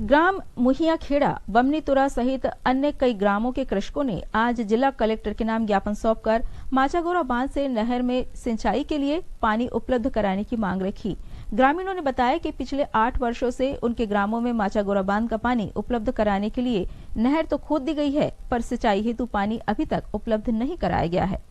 ग्राम मुहियाखेड़ा, बमनीतुरा सहित अन्य कई ग्रामों के कृषकों ने आज जिला कलेक्टर के नाम ज्ञापन सौंपकर माचागोरा बांध से नहर में सिंचाई के लिए पानी उपलब्ध कराने की मांग रखी। ग्रामीणों ने बताया कि पिछले 8 वर्षों से उनके ग्रामों में माचागोरा बांध का पानी उपलब्ध कराने के लिए नहर तो खोद दी गई है, पर सिंचाई हेतु पानी अभी तक उपलब्ध नहीं कराया गया है।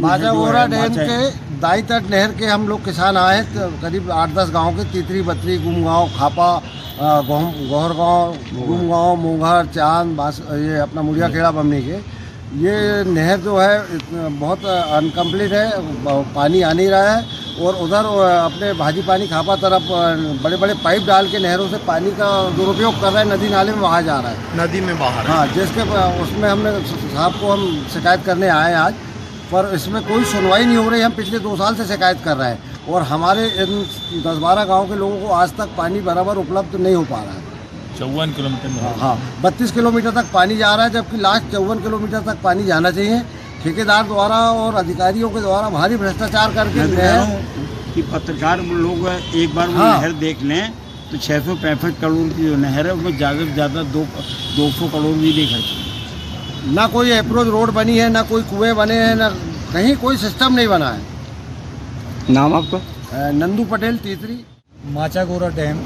माचागोरा डैम के दाई तट नहर के हम लोग किसान आए, करीब 8-10 गाँव के तीतरी, बतरी, गुमगांव, खापा, गौहरगांव, गुमगांव, मोंघर, चांद, ये अपना मुड़ियाखेड़ा बमनी के ये नहर जो है बहुत अनकम्प्लीट है, पानी आ नहीं रहा है। और उधर अपने भाजी पानी खापा तरफ बड़े बड़े पाइप डाल के नहरों से पानी का दुरुपयोग कर रहे हैं, नदी नाले में बहा जा रहा है, नदी में बाहर। हाँ, जिसके उसमें हमने साहब को हम शिकायत करने आए आज, पर इसमें कोई सुनवाई नहीं हो रही। हम पिछले 2 साल से शिकायत कर रहे हैं और हमारे इन 10-12 गाँव के लोगों को आज तक पानी बराबर उपलब्ध नहीं हो पा रहा है। 54 किलोमीटर में, हाँ, 32 किलोमीटर तक पानी जा रहा है, जबकि लास्ट 54 किलोमीटर तक पानी जाना चाहिए। ठेकेदार द्वारा और अधिकारियों के द्वारा भारी भ्रष्टाचार करके नहर कि पत्रकार लोग एक बार वो नहर देख लें तो 665 करोड़ की जो नहर है उसमें ज़्यादा से ज़्यादा 200 करोड़ भी नहीं खर्च। ना कोई अप्रोच रोड बनी है, ना कोई कुएं बने हैं, ना कहीं कोई सिस्टम नहीं बना है। नाम आपका? नंदू पटेल, तीतरी। माचागोरा डैम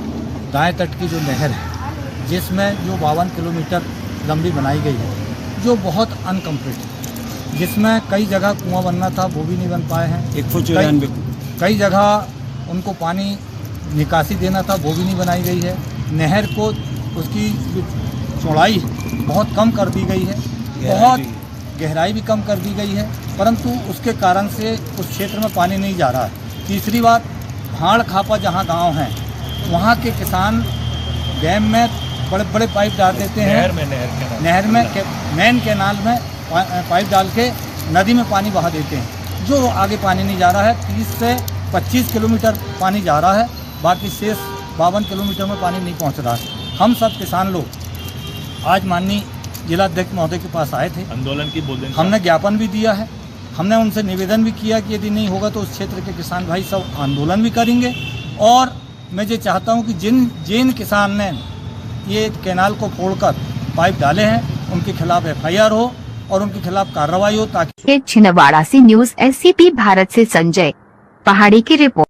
दाएं तट की जो नहर है, जिसमें जो 52 किलोमीटर लंबी बनाई गई है, जो बहुत अनकम्प्लीट है, जिसमें कई जगह कुआं बनना था वो भी नहीं बन पाए हैं। 194 कई जगह उनको पानी निकासी देना था वो भी नहीं बनाई गई है। नहर को उसकी चौड़ाई बहुत कम कर दी गई है, बहुत गहराई भी कम कर दी गई है, परंतु उसके कारण से उस क्षेत्र में पानी नहीं जा रहा है। तीसरी बात, भाड़ खापा जहाँ गांव हैं वहाँ के किसान डैम में बड़े बड़े पाइप डाल देते हैं, नहर में मेन कैनाल में पाइप डाल के नदी में पानी बहा देते हैं, जो आगे पानी नहीं जा रहा है। 30 से 25 किलोमीटर पानी जा रहा है, बाकी शेष 52 किलोमीटर में पानी नहीं पहुंच रहा है। हम सब किसान लोग आज माननीय जिलाध्यक्ष महोदय के पास आए थे, आंदोलन की बोल, हमने ज्ञापन भी दिया है, हमने उनसे निवेदन भी किया कि यदि नहीं होगा तो उस क्षेत्र के किसान भाई सब आंदोलन भी करेंगे। और मैं ये चाहता हूँ कि जिन किसान ने ये कैनाल को तोड़कर पाइप डाले हैं उनके खिलाफ FIR हो और उनके खिलाफ कार्रवाई हो, ताकि छिंदवाड़ा से न्यूज़ SCP भारत से संजय पहाड़ी की रिपोर्ट।